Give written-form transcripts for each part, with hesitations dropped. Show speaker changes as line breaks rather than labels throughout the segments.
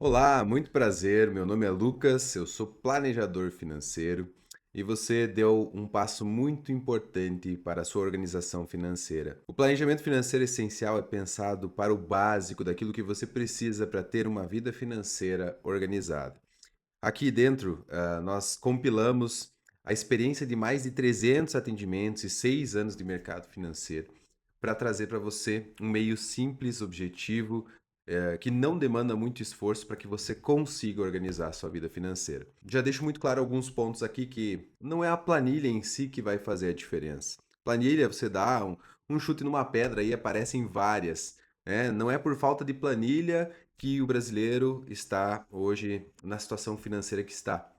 Olá, muito prazer. Meu nome é Lucas, eu sou planejador financeiro e você deu um passo muito importante para a sua organização financeira. O planejamento financeiro essencial é pensado para o básico daquilo que você precisa para ter uma vida financeira organizada. Aqui dentro, nós compilamos a experiência de mais de 300 atendimentos e 6 anos de mercado financeiro para trazer para você um meio simples, objetivo, que não demanda muito esforço para que você consiga organizar a sua vida financeira. Já deixo muito claro alguns pontos aqui que não é a planilha em si que vai fazer a diferença. Planilha, você dá um chute numa pedra e aparecem várias. Né? Não é por falta de planilha que o brasileiro está hoje na situação financeira que está.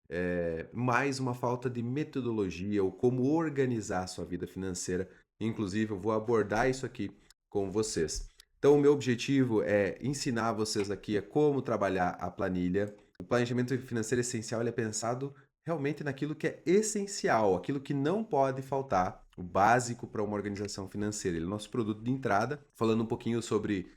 É mais uma falta de metodologia ou como organizar a sua vida financeira. Inclusive, eu vou abordar isso aqui com vocês. Então, o meu objetivo é ensinar vocês aqui a como trabalhar a planilha. O planejamento financeiro essencial ele é pensado realmente naquilo que é essencial, aquilo que não pode faltar, o básico para uma organização financeira. Ele é o nosso produto de entrada, falando um pouquinho sobre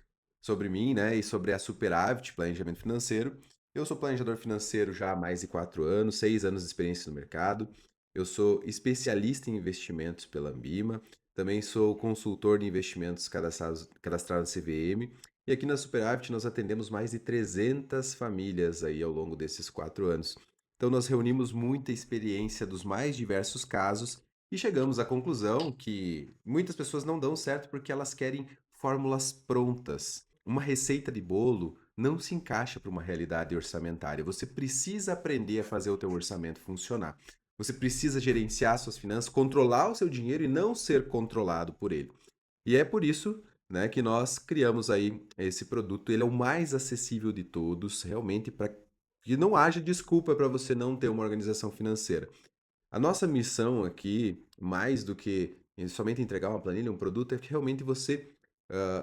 mim, né, e sobre a Superávit, planejamento financeiro. Eu sou planejador financeiro já há mais de 4 anos, 6 anos de experiência no mercado. Eu sou especialista em investimentos pela Ambima. Também sou consultor de investimentos cadastrado na CVM. E aqui na Superávit nós atendemos mais de 300 famílias aí ao longo desses 4 anos. Então nós reunimos muita experiência dos mais diversos casos e chegamos à conclusão que muitas pessoas não dão certo porque elas querem fórmulas prontas. Uma receita de bolo não se encaixa para uma realidade orçamentária. Você precisa aprender a fazer o teu orçamento funcionar. Você precisa gerenciar suas finanças, controlar o seu dinheiro e não ser controlado por ele. E é por isso, né, que nós criamos aí esse produto. Ele é o mais acessível de todos, realmente para que não haja desculpa para você não ter uma organização financeira. A nossa missão aqui, mais do que somente entregar uma planilha, um produto, é que realmente você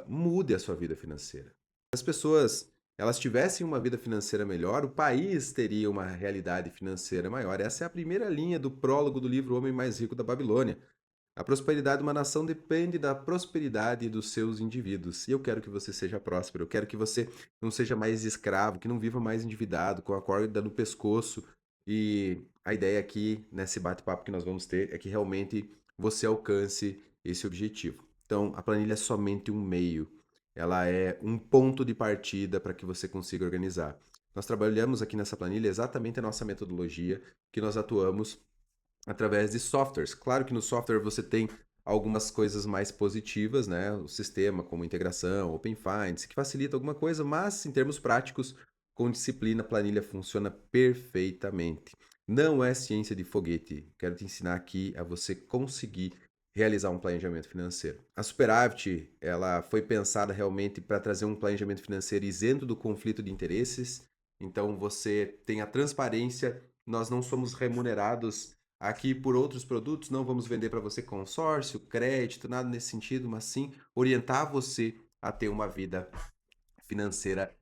mude a sua vida financeira. As pessoas elas tivessem uma vida financeira melhor, o país teria uma realidade financeira maior. Essa é a primeira linha do prólogo do livro O Homem Mais Rico da Babilônia. A prosperidade de uma nação depende da prosperidade dos seus indivíduos. E eu quero que você seja próspero. Eu quero que você não seja mais escravo, que não viva mais endividado, com a corda no pescoço. E a ideia aqui, nesse bate-papo que nós vamos ter, é que realmente você alcance esse objetivo. Então, a planilha é somente um meio. Ela é um ponto de partida para que você consiga organizar. Nós trabalhamos aqui nessa planilha exatamente a nossa metodologia, que nós atuamos através de softwares. Claro que no software você tem algumas coisas mais positivas, né? O sistema como integração, Open Finance, que facilita alguma coisa, mas em termos práticos, com disciplina, a planilha funciona perfeitamente. Não é ciência de foguete. Quero te ensinar aqui a você conseguir realizar um planejamento financeiro. A Superávit, ela foi pensada realmente para trazer um planejamento financeiro isento do conflito de interesses. Então você tem a transparência, nós não somos remunerados aqui por outros produtos, não vamos vender para você consórcio, crédito, nada nesse sentido, mas sim orientar você a ter uma vida financeira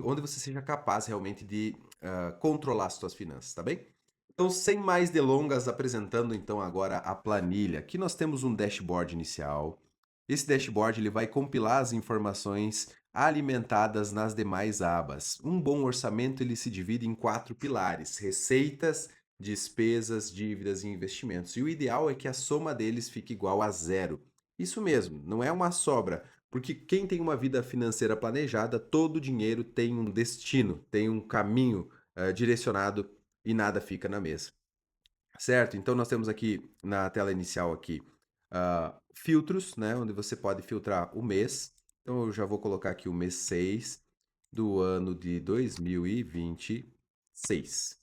onde você seja capaz realmente de controlar as suas finanças, tá bem? Então, sem mais delongas, apresentando então agora a planilha. Aqui nós temos um dashboard inicial. Esse dashboard ele vai compilar as informações alimentadas nas demais abas. Um bom orçamento ele se divide em 4 pilares: receitas, despesas, dívidas e investimentos. E o ideal é que a soma deles fique igual a zero. Isso mesmo, não é uma sobra, porque quem tem uma vida financeira planejada, todo o dinheiro tem um destino, tem um caminho direcionado e nada fica na mesa. Certo? Então nós temos aqui na tela inicial aqui filtros, né, onde você pode filtrar o mês. Então eu já vou colocar aqui o mês 6 do ano de 2026.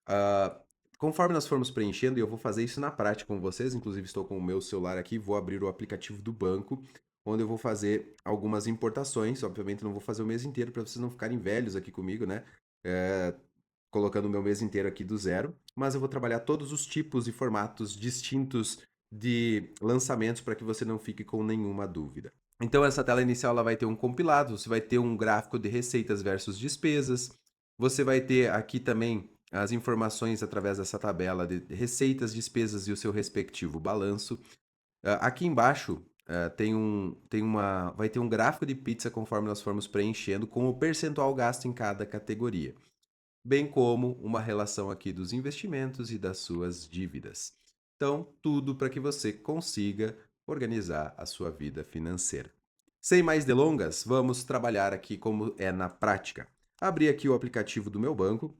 Ah, conforme nós formos preenchendo, e eu vou fazer isso na prática com vocês, inclusive estou com o meu celular aqui, vou abrir o aplicativo do banco, onde eu vou fazer algumas importações. Obviamente não vou fazer o mês inteiro para vocês não ficarem velhos aqui comigo, né? É, colocando o meu mês inteiro aqui do zero, mas eu vou trabalhar todos os tipos e formatos distintos de lançamentos para que você não fique com nenhuma dúvida. Então essa tela inicial ela vai ter um compilado, você vai ter um gráfico de receitas versus despesas, você vai ter aqui também as informações através dessa tabela de receitas, despesas e o seu respectivo balanço. Aqui embaixo vai ter um gráfico de pizza conforme nós formos preenchendo com o percentual gasto em cada categoria, bem como uma relação aqui dos investimentos e das suas dívidas. Então, tudo para que você consiga organizar a sua vida financeira. Sem mais delongas, vamos trabalhar aqui como é na prática. Abri aqui o aplicativo do meu banco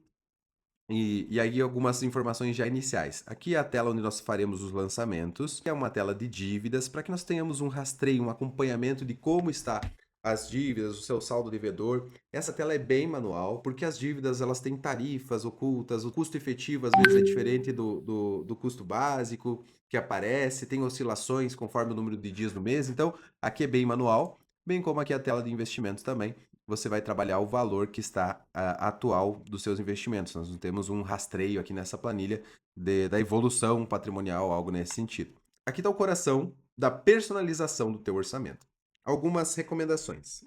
e aí algumas informações já iniciais. Aqui é a tela onde nós faremos os lançamentos, que é uma tela de dívidas, para que nós tenhamos um rastreio, um acompanhamento de como está as dívidas, o seu saldo devedor. Essa tela é bem manual, porque as dívidas elas têm tarifas ocultas, o custo efetivo às vezes é diferente do custo básico que aparece, tem oscilações conforme o número de dias do mês, então aqui é bem manual, bem como aqui a tela de investimentos também você vai trabalhar o valor que está atual dos seus investimentos. Nós não temos um rastreio aqui nessa planilha da evolução patrimonial, algo nesse sentido. Aqui está o coração da personalização do teu orçamento. Algumas recomendações.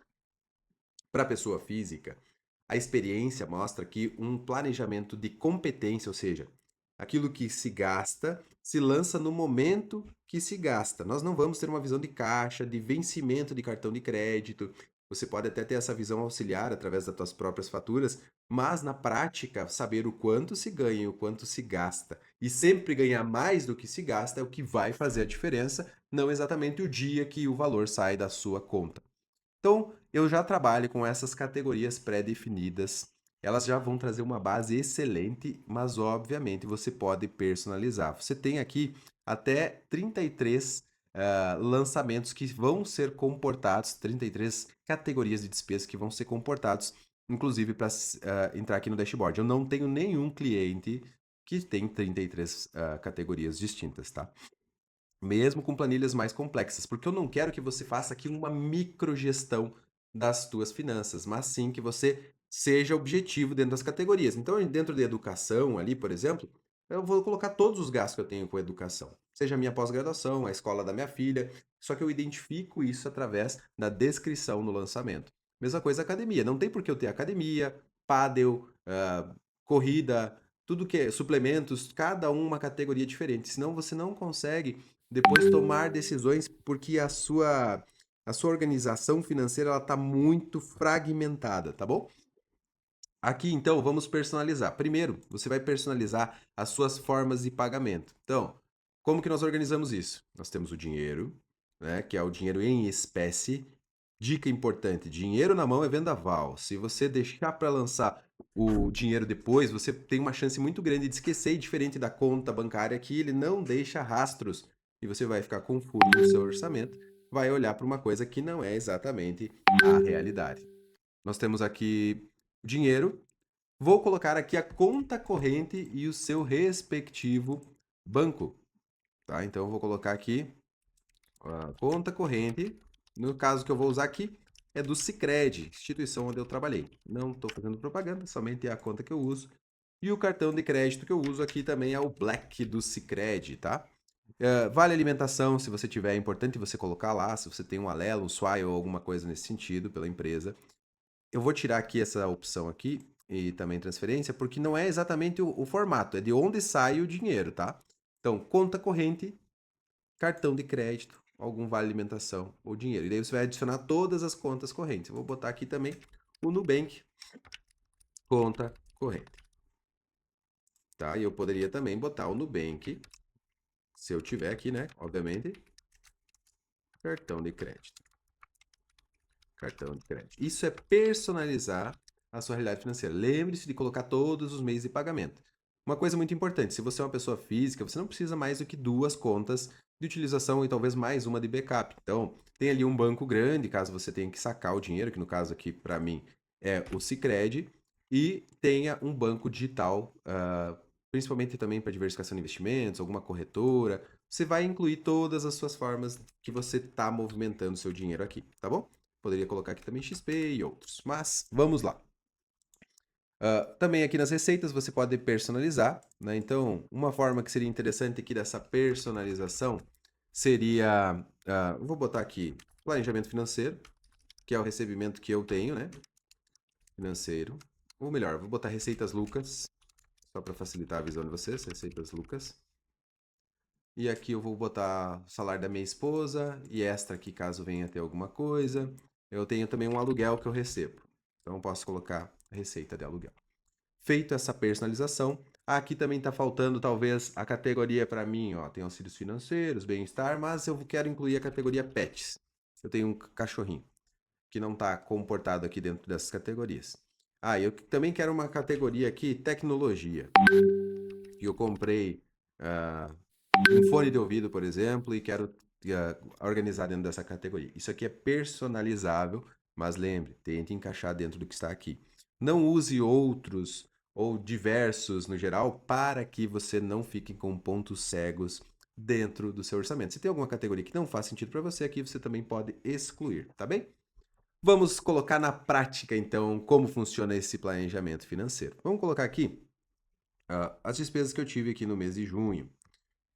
Para a pessoa física, a experiência mostra que um planejamento de competência, ou seja, aquilo que se gasta, se lança no momento que se gasta. Nós não vamos ter uma visão de caixa, de vencimento de cartão de crédito. Você pode até ter essa visão auxiliar através das suas próprias faturas, mas na prática, saber o quanto se ganha e o quanto se gasta e sempre ganhar mais do que se gasta é o que vai fazer a diferença, não exatamente o dia que o valor sai da sua conta. Então, eu já trabalho com essas categorias pré-definidas. Elas já vão trazer uma base excelente, mas obviamente você pode personalizar. Você tem aqui até 33 lançamentos que vão ser comportados, 33 categorias de despesas que vão ser comportados, inclusive para entrar aqui no dashboard. Eu não tenho nenhum cliente que tem 33 categorias distintas, tá? Mesmo com planilhas mais complexas, porque eu não quero que você faça aqui uma microgestão das tuas finanças, mas sim que você seja objetivo dentro das categorias. Então, dentro de educação ali, por exemplo, eu vou colocar todos os gastos que eu tenho com educação, seja a minha pós-graduação, a escola da minha filha, só que eu identifico isso através da descrição no lançamento. Mesma coisa academia, não tem por que eu ter academia, pádel, corrida, tudo que é suplementos, cada uma categoria diferente, senão você não consegue depois tomar decisões porque a sua organização financeira ela está muito fragmentada, tá bom? Aqui então vamos personalizar. Primeiro, você vai personalizar as suas formas de pagamento. Então, como que nós organizamos isso? Nós temos o dinheiro, né, que é o dinheiro em espécie. Dica importante: dinheiro na mão é vendaval. Se você deixar para lançar o dinheiro depois, você tem uma chance muito grande de esquecer, e diferente da conta bancária que ele não deixa rastros e você vai ficar confuso no seu orçamento, vai olhar para uma coisa que não é exatamente a realidade. Nós temos aqui o dinheiro. Vou colocar aqui a conta corrente e o seu respectivo banco, tá? Então eu vou colocar aqui a conta corrente. No caso que eu vou usar aqui é do Sicredi, instituição onde eu trabalhei. Não estou fazendo propaganda, somente é a conta que eu uso. E o cartão de crédito que eu uso aqui também é o Black do Sicredi, tá? Vale alimentação, se você tiver, é importante você colocar lá, se você tem um Alelo, um Swile ou alguma coisa nesse sentido pela empresa. Eu vou tirar aqui essa opção aqui e também transferência, porque não é exatamente o formato, é de onde sai o dinheiro, tá? Então, conta corrente, cartão de crédito, algum vale alimentação ou dinheiro. E daí você vai adicionar todas as contas correntes. Eu vou botar aqui também o Nubank, conta corrente. Tá? E eu poderia também botar o Nubank, se eu tiver aqui, né? Obviamente, cartão de crédito. Cartão de crédito. Isso é personalizar a sua realidade financeira. Lembre-se de colocar todos os meios de pagamento. Uma coisa muito importante, se você é uma pessoa física, você não precisa mais do que duas contas de utilização e talvez mais uma de backup. Então, tem ali um banco grande, caso você tenha que sacar o dinheiro, que no caso aqui para mim é o Sicredi, e tenha um banco digital, principalmente também para diversificação de investimentos, alguma corretora. Você vai incluir todas as suas formas que você está movimentando o seu dinheiro aqui, tá bom? Poderia colocar aqui também XP e outros. Mas vamos lá. Também aqui nas receitas você pode personalizar, né? Então, uma forma que seria interessante aqui dessa personalização seria, vou botar aqui planejamento financeiro, que é o recebimento que eu tenho, né? Financeiro. Ou melhor, vou botar receitas Lucas, só para facilitar a visão de vocês, receitas Lucas. E aqui eu vou botar o salário da minha esposa e extra aqui caso venha ter alguma coisa. Eu tenho também um aluguel que eu recebo. Então eu posso colocar a receita de aluguel. Feito essa personalização, aqui também está faltando talvez a categoria para mim, ó, tem auxílios financeiros, bem-estar, mas eu quero incluir a categoria pets. Eu tenho um cachorrinho que não está comportado aqui dentro dessas categorias. Ah, eu também quero uma categoria aqui, tecnologia. E eu comprei um fone de ouvido, por exemplo, e quero organizar dentro dessa categoria. Isso aqui é personalizável, mas lembre, tente encaixar dentro do que está aqui. Não use outros ou diversos no geral para que você não fique com pontos cegos dentro do seu orçamento. Se tem alguma categoria que não faz sentido para você aqui, você também pode excluir, tá bem? Vamos colocar na prática, então, como funciona esse planejamento financeiro. Vamos colocar aqui as despesas que eu tive aqui no mês de junho.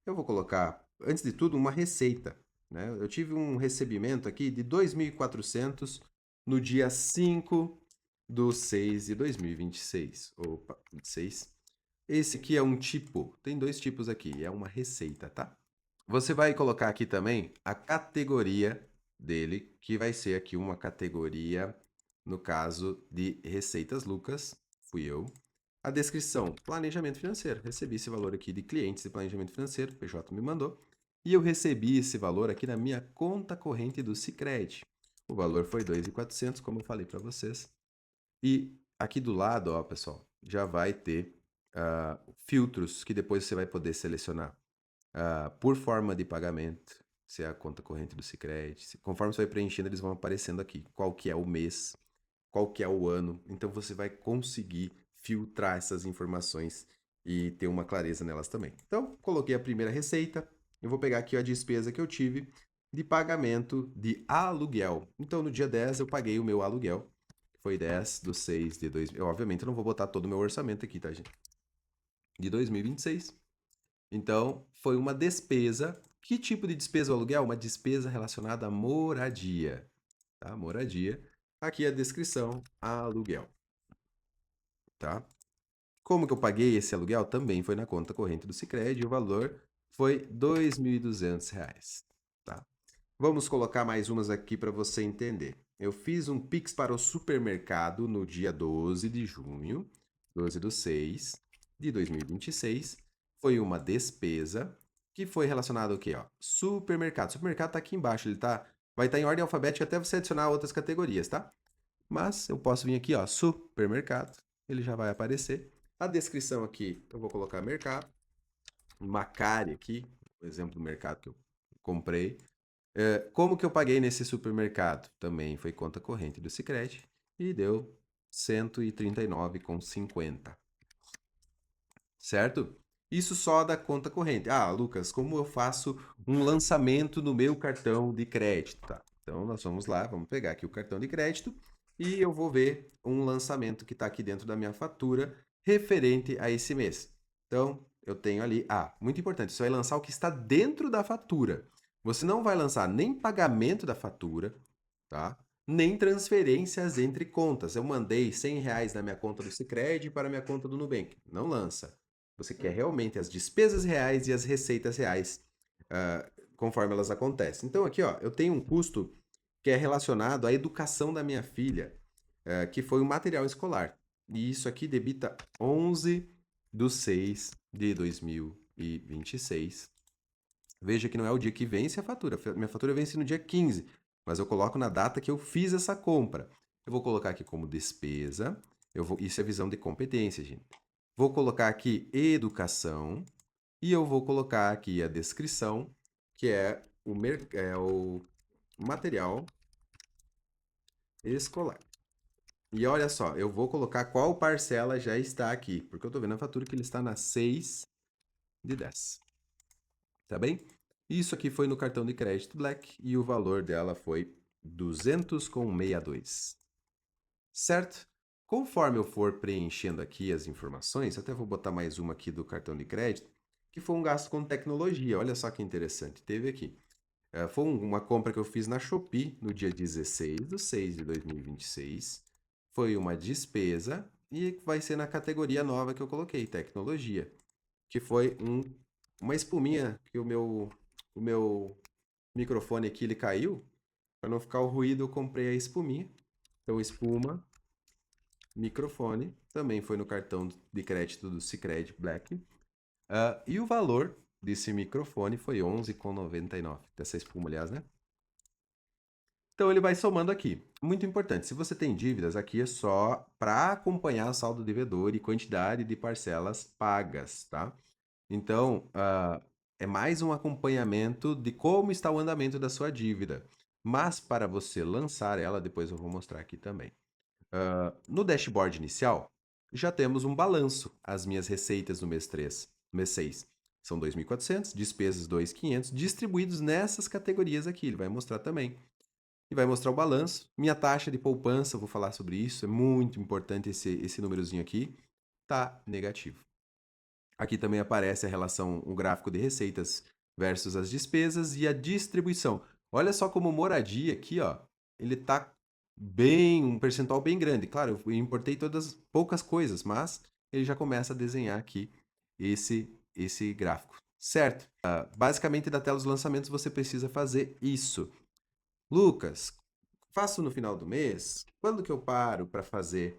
Eu vou colocar, antes de tudo, uma receita, né? Eu tive um recebimento aqui de 2.400 no dia 5/6/2026. Opa, 26. Esse aqui é um tipo, tem dois tipos aqui, é uma receita, tá? Você vai colocar aqui também a categoria dele, que vai ser aqui uma categoria, no caso de Receitas Lucas, fui eu. A descrição, planejamento financeiro. Recebi esse valor aqui de clientes de planejamento financeiro, o PJ me mandou. E eu recebi esse valor aqui na minha conta corrente do Sicredi. O valor foi 2.400, como eu falei para vocês. E aqui do lado, ó, pessoal, já vai ter filtros que depois você vai poder selecionar por forma de pagamento, se é a conta corrente do Sicredi. Conforme você vai preenchendo, eles vão aparecendo aqui. Qual que é o mês, qual que é o ano. Então você vai conseguir filtrar essas informações e ter uma clareza nelas também. Então, coloquei a primeira receita. Eu vou pegar aqui a despesa que eu tive de pagamento de aluguel. Então, no dia 10 eu paguei o meu aluguel. Foi 10/6/2000. Eu, obviamente, não vou botar todo o meu orçamento aqui, tá, gente? De 2026. Então, foi uma despesa. Que tipo de despesa o aluguel? Uma despesa relacionada à moradia. Tá? Moradia. Aqui a descrição, aluguel. Tá? Como que eu paguei esse aluguel? Também foi na conta corrente do Sicredi e o valor foi R$ 2.200. Tá? Vamos colocar mais umas aqui para você entender. Eu fiz um Pix para o supermercado no dia 12 de junho, 12/6/2026. Foi uma despesa que foi relacionada ao quê? Ó? Supermercado. O supermercado está aqui embaixo, vai estar em ordem alfabética até você adicionar outras categorias, tá? Mas eu posso vir aqui, ó, supermercado, ele já vai aparecer. A descrição aqui, eu vou colocar mercado. Macari aqui, o exemplo do mercado que eu comprei. Como que eu paguei nesse supermercado? Também foi conta corrente do Sicredi e deu R$ 139,50. Certo? Isso só da conta corrente. Ah, Lucas, como eu faço um lançamento no meu cartão de crédito? Tá. Então, nós vamos lá, vamos pegar aqui o cartão de crédito e eu vou ver um lançamento que está aqui dentro da minha fatura referente a esse mês. Então, eu tenho ali, muito importante, você vai lançar o que está dentro da fatura. Você não vai lançar nem pagamento da fatura, tá? Nem transferências entre contas. Eu mandei R$ 100 da minha conta do Sicredi para a minha conta do Nubank. Não lança. Você quer realmente as despesas reais e as receitas reais, conforme elas acontecem. Então, aqui, ó, eu tenho um custo que é relacionado à educação da minha filha, que foi um material escolar. E isso aqui debita 11/6/2026. Veja que não é o dia que vence a fatura. Minha fatura vence no dia 15, mas eu coloco na data que eu fiz essa compra. Eu vou colocar aqui como despesa. Isso é visão de competência, gente. Vou colocar aqui educação e eu vou colocar aqui a descrição, que é o material escolar. E olha só, eu vou colocar qual parcela já está aqui, porque eu estou vendo a fatura que ele está na 6/10. Tá bem? Isso aqui foi no cartão de crédito Black e o valor dela foi 200,62. Certo? Conforme eu for preenchendo aqui as informações, até vou botar mais uma aqui do cartão de crédito, que foi um gasto com tecnologia. Olha só que interessante, teve aqui. Foi uma compra que eu fiz na Shopee no dia 16/6/2026. Foi uma despesa e vai ser na categoria nova que eu coloquei, tecnologia, que foi um uma espuminha que o meu microfone aqui ele caiu. Para não ficar o ruído, eu comprei a espuminha. Então, espuma, microfone, também foi no cartão de crédito do Sicredi Black. E o valor desse microfone foi R$ 11,99. Dessa espuma, aliás, né? Então ele vai somando aqui. Muito importante, se você tem dívidas, aqui é só para acompanhar o saldo devedor e quantidade de parcelas pagas, tá? Então, é mais um acompanhamento de como está o andamento da sua dívida. Mas para você lançar ela, depois eu vou mostrar aqui também. No dashboard inicial, já temos um balanço. As minhas receitas no mês 3, mês 6 são 2.400, despesas 2.500, distribuídos nessas categorias aqui. Ele vai mostrar também. E vai mostrar o balanço. Minha taxa de poupança, eu vou falar sobre isso, é muito importante esse númerozinho aqui, tá negativo. Aqui também aparece a relação, o gráfico de receitas versus as despesas e a distribuição. Olha só como moradia aqui, ó, ele tá bem, um percentual bem grande. Claro, eu importei todas poucas coisas, mas ele já começa a desenhar aqui esse gráfico, certo? Basicamente, da tela dos lançamentos, você precisa fazer isso. Lucas, faço no final do mês? Quando que eu paro para fazer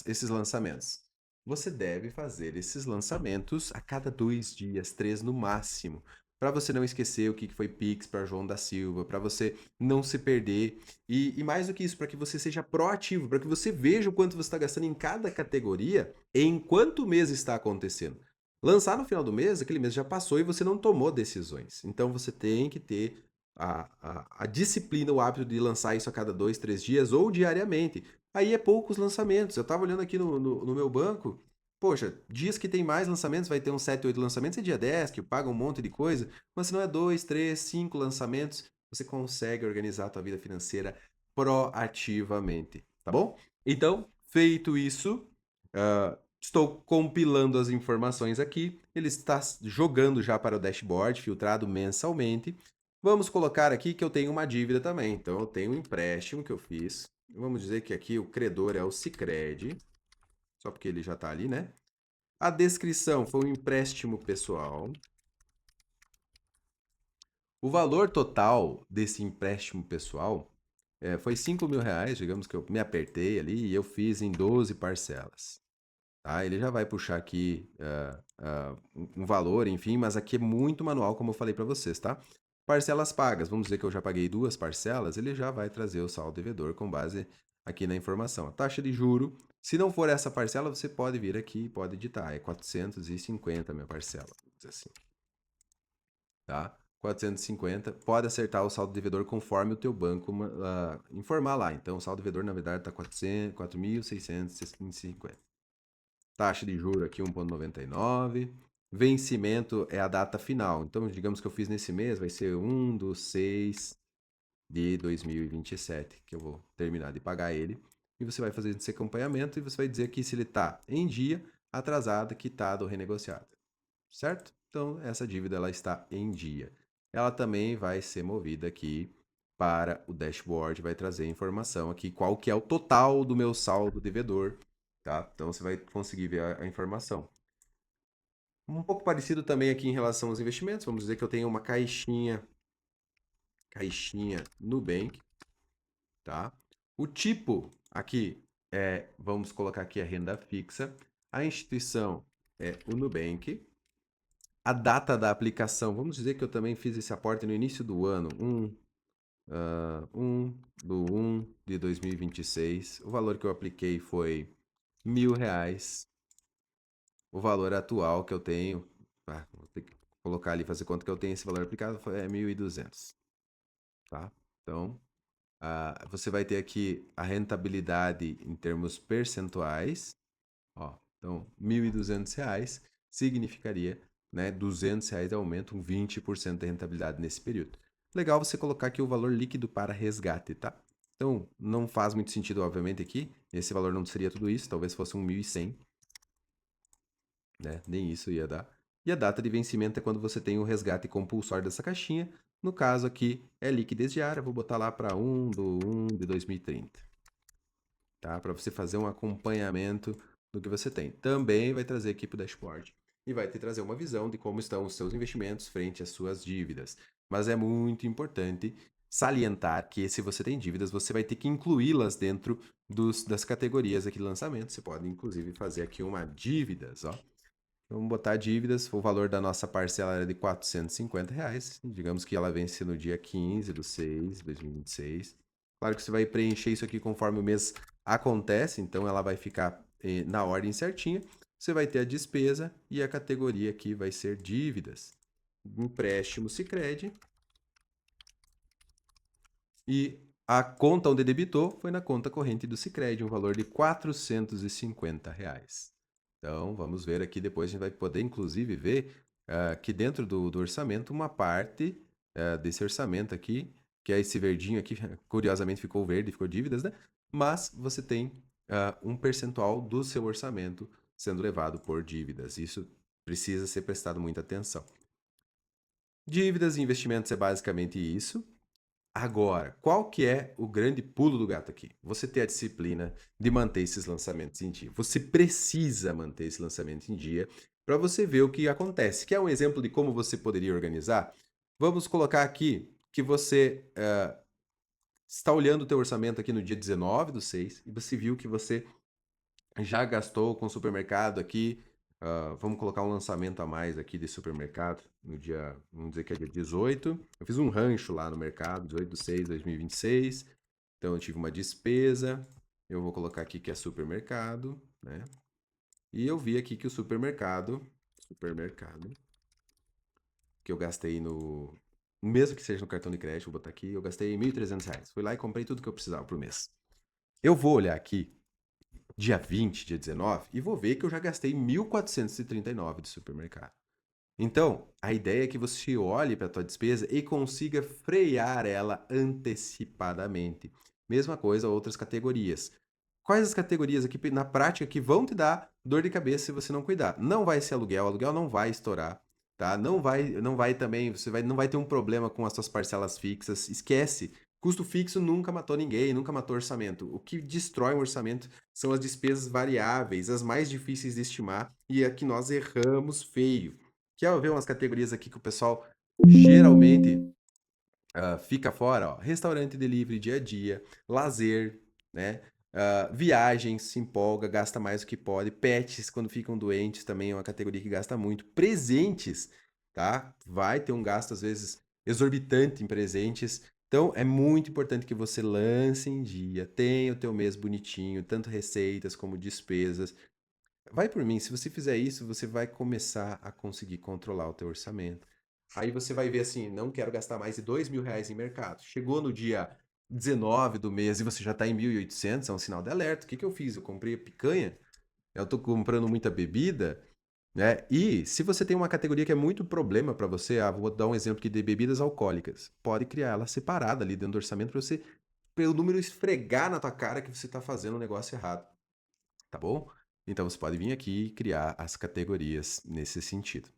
esses lançamentos? Você deve fazer esses lançamentos a cada 2 dias, 3 no máximo, para você não esquecer o que foi Pix para João da Silva, para você não se perder e mais do que isso, para que você seja proativo, para que você veja o quanto você está gastando em cada categoria, enquanto o mês está acontecendo. Lançar no final do mês, aquele mês já passou e você não tomou decisões. Então você tem que ter a disciplina, o hábito de lançar isso a cada 2, 3 dias ou diariamente. Aí é poucos lançamentos. Eu estava olhando aqui no meu banco, poxa, dias que tem mais lançamentos, vai ter uns 7, 8 lançamentos, é dia 10, que paga um monte de coisa, mas se não é 2, 3, 5 lançamentos, você consegue organizar a tua vida financeira proativamente, tá bom? Então, feito isso, estou compilando as informações aqui, ele está jogando já para o dashboard, filtrado mensalmente. Vamos colocar aqui que eu tenho uma dívida também. Então, eu tenho um empréstimo que eu fiz. Vamos dizer que aqui o credor é o Sicredi, só porque ele já está ali, né? A descrição foi um empréstimo pessoal. O valor total desse empréstimo pessoal foi R$ 5.000, digamos que eu me apertei ali e eu fiz em 12 parcelas. Tá? Ele já vai puxar aqui um valor, enfim, mas aqui é muito manual, como eu falei para vocês, tá? Parcelas pagas, vamos dizer que eu já paguei 2 parcelas, ele já vai trazer o saldo devedor com base aqui na informação. A taxa de juro, se não for essa parcela, você pode vir aqui e pode editar, é 450 a minha parcela, vamos dizer assim, tá? 450, pode acertar o saldo devedor conforme o teu banco informar lá. Então, o saldo devedor, na verdade, está 4.650. Taxa de juro aqui 1,99. Vencimento é a data final. Então, digamos que eu fiz nesse mês, vai ser 1/6 de 2027, que eu vou terminar de pagar ele. E você vai fazer esse acompanhamento e você vai dizer aqui se ele está em dia, atrasado, quitado ou renegociado. Certo? Então, essa dívida ela está em dia. Ela também vai ser movida aqui para o dashboard, vai trazer informação aqui qual que é o total do meu saldo devedor, tá? Então você vai conseguir ver a informação. Um pouco parecido também aqui em relação aos investimentos, vamos dizer que eu tenho uma caixinha Nubank, tá? O tipo aqui vamos colocar aqui a renda fixa, a instituição é o Nubank, a data da aplicação, vamos dizer que eu também fiz esse aporte no início do ano, 1 de 2026. O valor que eu apliquei foi R$ 1.000. O valor atual que eu tenho, vou ter que colocar ali, fazer conta que eu tenho esse valor aplicado, é 1.200, tá? Então, você vai ter aqui a rentabilidade em termos percentuais, ó. Então, R$ 1.200 significaria, né, R$ 200 de aumento, um 20% de rentabilidade nesse período. Legal você colocar aqui o valor líquido para resgate, tá? Então, não faz muito sentido, obviamente, aqui. Esse valor não seria tudo isso, talvez fosse 1.100, né? Nem isso ia dar. E a data de vencimento é quando você tem o resgate compulsório dessa caixinha. No caso aqui é liquidez diária, vou botar lá para 1/1 de 2030, tá? Para você fazer um acompanhamento do que você tem. Também vai trazer aqui para o dashboard. e vai te trazer uma visão de como estão os seus investimentos frente às suas dívidas. Mas é muito importante salientar que se você tem dívidas, você vai ter que incluí-las dentro das categorias aqui de lançamento. Você pode, inclusive, fazer aqui uma dívidas, ó. Vamos botar dívidas, o valor da nossa parcela era de R$ 450. Digamos que ela vence no dia 15/6/2026. Claro que você vai preencher isso aqui conforme o mês acontece, então ela vai ficar na ordem certinha. Você vai ter a despesa e a categoria aqui vai ser dívidas. Empréstimo Sicredi. E a conta onde debitou foi na conta corrente do Sicredi, um valor de R$ 450. Então, vamos ver aqui, depois a gente vai poder, inclusive, ver que dentro do orçamento, uma parte desse orçamento aqui, que é esse verdinho aqui, curiosamente ficou verde, ficou dívidas, né? Mas você tem um percentual do seu orçamento sendo levado por dívidas. Isso precisa ser prestado muita atenção. Dívidas e investimentos é basicamente isso. Agora, qual que é o grande pulo do gato aqui? Você ter a disciplina de manter esses lançamentos em dia. Você precisa manter esse lançamento em dia para você ver o que acontece. Quer um exemplo de como você poderia organizar? Vamos colocar aqui que você está olhando o teu orçamento aqui no dia 19/6 e você viu que você já gastou com o supermercado aqui. Vamos colocar um lançamento a mais aqui de supermercado no dia, vamos dizer que é dia 18. Eu fiz um rancho lá no mercado, 18/6/2026. Então eu tive uma despesa. Eu vou colocar aqui que é supermercado, né? E eu vi aqui que o supermercado, que eu gastei no, mesmo que seja no cartão de crédito, vou botar aqui, eu gastei R$ 1.300. Fui lá e comprei tudo que eu precisava pro mês. Eu vou olhar aqui dia 20, dia 19, e vou ver que eu já gastei 1.439 de supermercado. Então, a ideia é que você olhe para a tua despesa e consiga frear ela antecipadamente. Mesma coisa outras categorias. Quais as categorias aqui na prática que vão te dar dor de cabeça se você não cuidar? Não vai ser aluguel, aluguel não vai estourar, tá? Não vai também, não vai ter um problema com as suas parcelas fixas. Esquece. Custo fixo nunca matou ninguém, nunca matou orçamento. O que destrói um orçamento são as despesas variáveis, as mais difíceis de estimar e a que nós erramos feio. Quer ver umas categorias aqui que o pessoal geralmente fica fora? Ó. Restaurante, delivery, dia a dia, lazer, né? Viagens, se empolga, gasta mais do que pode. Pets, quando ficam doentes, também é uma categoria que gasta muito. Presentes, tá? Vai ter um gasto, às vezes, exorbitante em presentes. Então, é muito importante que você lance em dia, tenha o teu mês bonitinho, tanto receitas como despesas. Vai por mim, se você fizer isso, você vai começar a conseguir controlar o teu orçamento. Aí você vai ver assim, não quero gastar mais de R$ 2.000 em mercado. Chegou no dia 19 do mês e você já está em 1.800, é um sinal de alerta. O que que eu fiz? Eu comprei picanha, eu estou comprando muita bebida, né? E se você tem uma categoria que é muito problema para você, vou dar um exemplo aqui de bebidas alcoólicas. Pode criar ela separada ali dentro do orçamento para você, para o número esfregar na tua cara que você está fazendo um negócio errado, tá bom? Então você pode vir aqui e criar as categorias nesse sentido.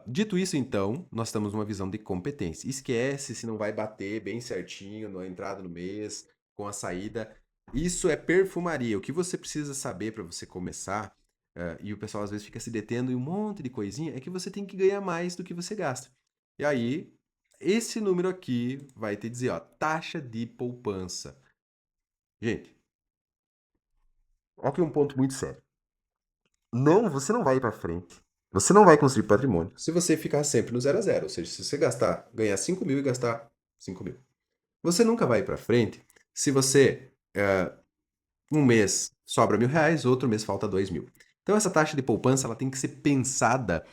Dito isso, então, nós estamos numa visão de competência. Esquece se não vai bater bem certinho na entrada no mês, com a saída. Isso é perfumaria. O que você precisa saber para você começar, e o pessoal às vezes fica se detendo em um monte de coisinha, é que você tem que ganhar mais do que você gasta. E aí, esse número aqui vai te dizer, ó, taxa de poupança. Gente, olha aqui um ponto muito sério. Não, você não vai ir para frente. Você não vai construir patrimônio se você ficar sempre no 0 a 0. Ou seja, se você ganhar 5.000 e gastar 5.000. Você nunca vai ir para frente se você, um mês sobra R$ 1.000, outro mês falta 2.000. Então essa taxa de poupança ela tem que ser pensada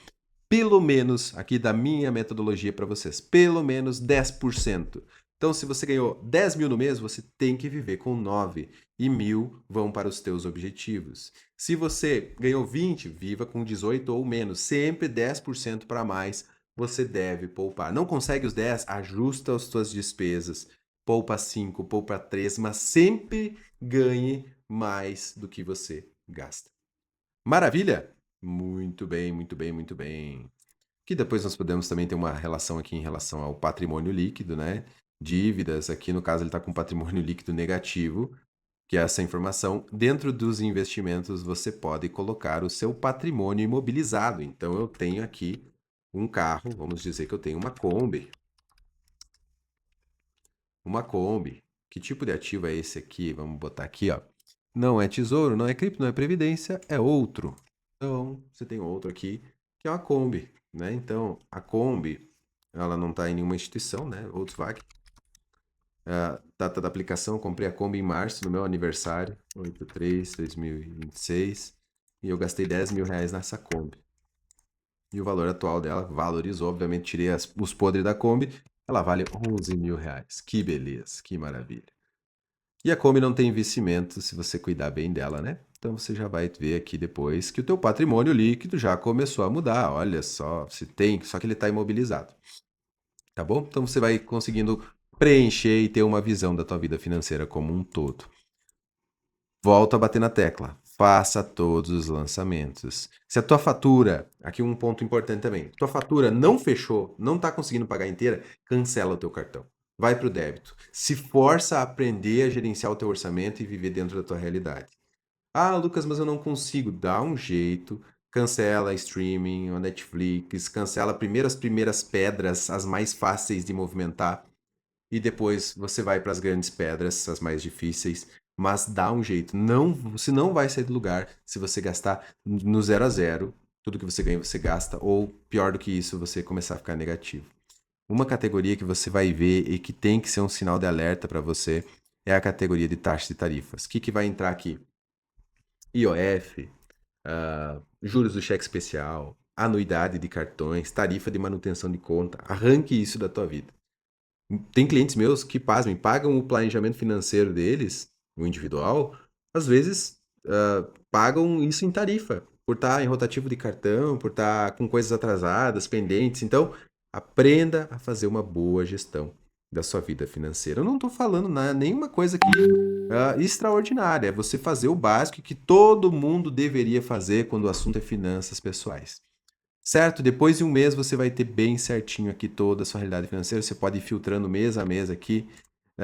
pelo menos, aqui da minha metodologia para vocês, pelo menos 10%. Então, se você ganhou 10.000 no mês, você tem que viver com 9 e 1.000 vão para os teus objetivos. Se você ganhou 20, viva com 18 ou menos, sempre 10% para mais você deve poupar. Não consegue os 10, ajusta as suas despesas, poupa 5, poupa 3, mas sempre ganhe mais do que você gasta. Maravilha? Muito bem, muito bem, muito bem. Que depois nós podemos também ter uma relação aqui em relação ao patrimônio líquido, né? Dívidas, aqui no caso ele está com patrimônio líquido negativo. que é essa informação, dentro dos investimentos você pode colocar o seu patrimônio imobilizado. Então eu tenho aqui um carro, vamos dizer que eu tenho uma Kombi. Uma Kombi. Que tipo de ativo é esse aqui? Vamos botar aqui, ó. Não é tesouro, não é cripto, não é previdência, é outro. Então, você tem outro aqui, que é uma Kombi, né? Então, a Kombi, ela não está em nenhuma instituição, né? Volkswagen. A data da aplicação, eu comprei a Kombi em março, no meu aniversário, 8/3/2026, e eu gastei R$ 10.000 nessa Kombi. E o valor atual dela valorizou, obviamente tirei os podres da Kombi, ela vale R$ 11.000. Que beleza, que maravilha. E a Kombi não tem investimento se você cuidar bem dela, né? Então você já vai ver aqui depois que o teu patrimônio líquido já começou a mudar. Olha só, se tem, só que ele está imobilizado, tá bom? Então você vai conseguindo preencher e ter uma visão da tua vida financeira como um todo. Volto a bater na tecla. Faça todos os lançamentos. Se a tua fatura, aqui um ponto importante também, tua fatura não fechou, não está conseguindo pagar inteira, cancela o teu cartão. Vai para o débito. Se força a aprender a gerenciar o teu orçamento e viver dentro da tua realidade. Ah, Lucas, mas eu não consigo. Dá um jeito. Cancela streaming, a Netflix, cancela primeiro as primeiras pedras, as mais fáceis de movimentar e depois você vai para as grandes pedras, as mais difíceis, mas dá um jeito. Não, você não vai sair do lugar se você gastar no 0 a 0. Tudo que você ganha você gasta, ou pior do que isso, você começar a ficar negativo. Uma categoria que você vai ver e que tem que ser um sinal de alerta para você é a categoria de taxas e tarifas. O que vai entrar aqui? IOF, juros do cheque especial, anuidade de cartões, tarifa de manutenção de conta. Arranque isso da tua vida. Tem clientes meus que, pasmem, pagam o planejamento financeiro deles, o individual, às vezes pagam isso em tarifa, por estar em rotativo de cartão, por estar com coisas atrasadas, pendentes. Então, aprenda a fazer uma boa gestão da sua vida financeira. Eu não estou falando nenhuma coisa aqui extraordinária. É você fazer o básico que todo mundo deveria fazer quando o assunto é finanças pessoais. Certo? Depois de um mês você vai ter bem certinho aqui toda a sua realidade financeira. Você pode ir filtrando mês a mês aqui.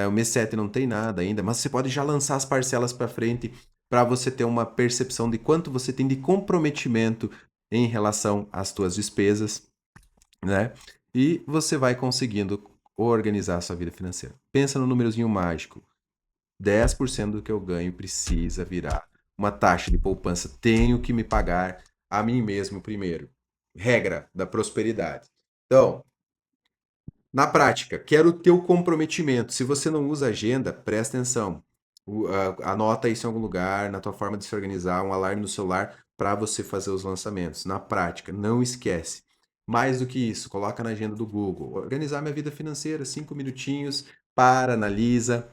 O mês 7 não tem nada ainda, mas você pode já lançar as parcelas para frente para você ter uma percepção de quanto você tem de comprometimento em relação às suas despesas, né? E você vai conseguindo organizar a sua vida financeira. Pensa no númerozinho mágico. 10% do que eu ganho precisa virar uma taxa de poupança. Tenho que me pagar a mim mesmo primeiro. Regra da prosperidade. Então, na prática, quero o teu comprometimento. Se você não usa agenda, presta atenção. Anota isso em algum lugar, na tua forma de se organizar, um alarme no celular para você fazer os lançamentos. Na prática, não esquece. Mais do que isso, coloca na agenda do Google. Organizar minha vida financeira, 5 minutinhos, para, analisa,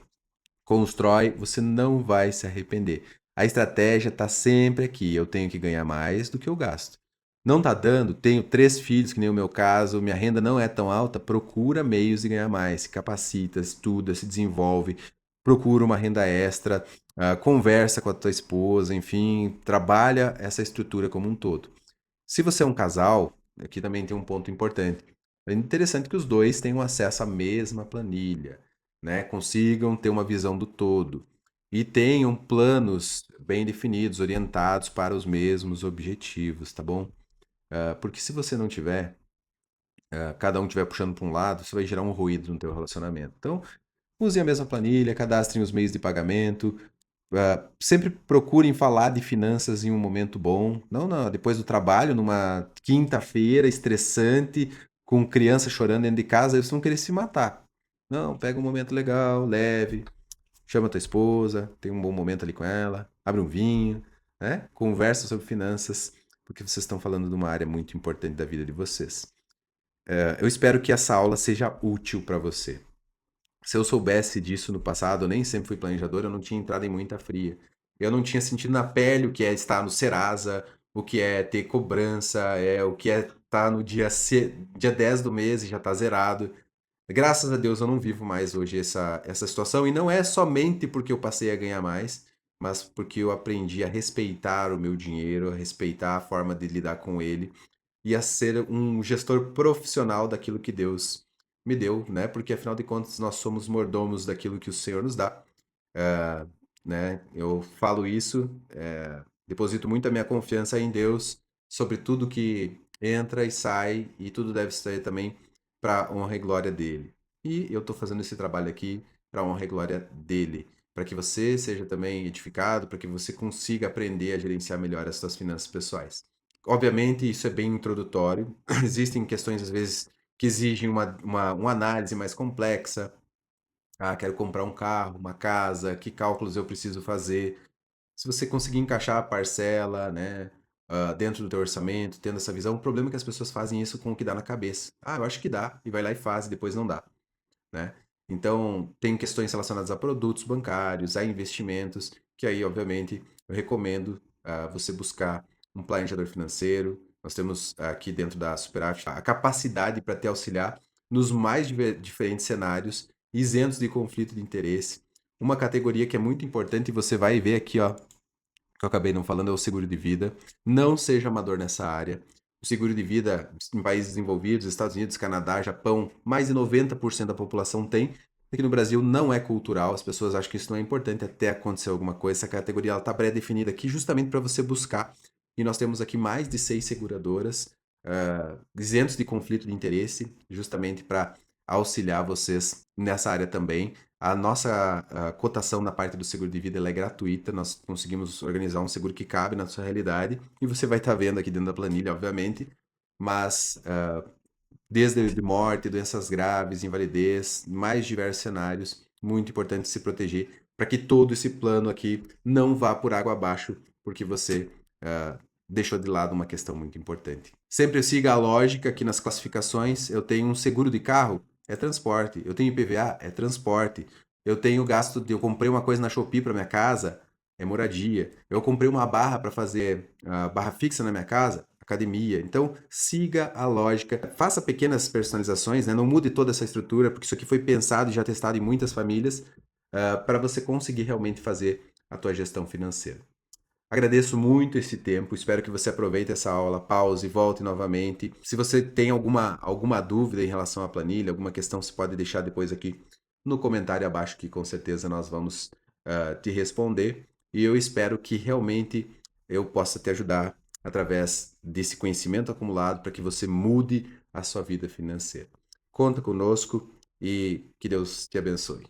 constrói, você não vai se arrepender. A estratégia está sempre aqui. Eu tenho que ganhar mais do que eu gasto. Não está dando? Tenho 3 filhos, que nem o meu caso, minha renda não é tão alta. Procura meios de ganhar mais. Se capacita, estuda, se desenvolve, procura uma renda extra, conversa com a tua esposa, enfim, trabalha essa estrutura como um todo. Se você é um casal, aqui também tem um ponto importante. É interessante que os dois tenham acesso à mesma planilha, né? Consigam ter uma visão do todo e tenham planos bem definidos, orientados para os mesmos objetivos, tá bom? Porque se você não tiver, cada um estiver puxando para um lado, isso vai gerar um ruído no teu relacionamento. Então, usem a mesma planilha, cadastrem os meios de pagamento, sempre procurem falar de finanças em um momento bom, não depois do trabalho, numa quinta-feira estressante, com criança chorando dentro de casa, eles vão querer se matar. Não, pega um momento legal, leve, chama tua esposa, tem um bom momento ali com ela, abre um vinho, né? Conversa sobre finanças, porque vocês estão falando de uma área muito importante da vida de vocês. Eu espero que essa aula seja útil para você. Se eu soubesse disso no passado, eu nem sempre fui planejador, eu não tinha entrado em muita fria. Eu não tinha sentido na pele o que é estar no Serasa, o que é ter cobrança, o que é estar no dia 10 do mês e já estar zerado. Graças a Deus eu não vivo mais hoje essa situação, e não é somente porque eu passei a ganhar mais, mas porque eu aprendi a respeitar o meu dinheiro, a respeitar a forma de lidar com ele e a ser um gestor profissional daquilo que Deus me deu, né? Porque afinal de contas nós somos mordomos daquilo que o Senhor nos dá. né? Eu falo isso, deposito muito a minha confiança em Deus sobre tudo que entra e sai, e tudo deve sair também para honra e glória dele. E eu estou fazendo esse trabalho aqui para honra e glória dele, para que você seja também edificado, para que você consiga aprender a gerenciar melhor as suas finanças pessoais. Obviamente, isso é bem introdutório. Existem questões, às vezes, que exigem uma análise mais complexa. Ah, quero comprar um carro, uma casa, que cálculos eu preciso fazer? Se você conseguir encaixar a parcela, né, dentro do teu orçamento, tendo essa visão, o problema é que as pessoas fazem isso com o que dá na cabeça. Ah, eu acho que dá, e vai lá e faz, e depois não dá, né? Então, tem questões relacionadas a produtos bancários, a investimentos, que aí, obviamente, eu recomendo você buscar um planejador financeiro. Nós temos aqui dentro da Superávit a capacidade para te auxiliar nos mais diferentes cenários, isentos de conflito de interesse. Uma categoria que é muito importante, e você vai ver aqui, ó, que eu acabei não falando, é o seguro de vida. Não seja amador nessa área. O seguro de vida em países desenvolvidos, Estados Unidos, Canadá, Japão, mais de 90% da população tem. Aqui no Brasil não é cultural, as pessoas acham que isso não é importante até acontecer alguma coisa. Essa categoria está pré-definida aqui justamente para você buscar. E nós temos aqui mais de 6 seguradoras isentos de conflito de interesse, justamente para auxiliar vocês nessa área também. A nossa cotação na parte do seguro de vida ela é gratuita, nós conseguimos organizar um seguro que cabe na sua realidade e você vai estar vendo aqui dentro da planilha, obviamente, mas desde de morte, doenças graves, invalidez, mais diversos cenários, muito importante se proteger para que todo esse plano aqui não vá por água abaixo, porque você deixou de lado uma questão muito importante. Sempre siga a lógica que nas classificações eu tenho um seguro de carro, é transporte. Eu tenho IPVA, é transporte. Eu tenho gasto de. Eu comprei uma coisa na Shopee para minha casa, é moradia. Eu comprei uma barra para fazer barra fixa na minha casa, academia. Então, siga a lógica, faça pequenas personalizações, né? Não mude toda essa estrutura, porque isso aqui foi pensado e já testado em muitas famílias, para você conseguir realmente fazer a tua gestão financeira. Agradeço muito esse tempo, espero que você aproveite essa aula, pause, volte novamente. Se você tem alguma dúvida em relação à planilha, alguma questão, você pode deixar depois aqui no comentário abaixo, que com certeza nós vamos te responder. E eu espero que realmente eu possa te ajudar através desse conhecimento acumulado para que você mude a sua vida financeira. Conta conosco e que Deus te abençoe.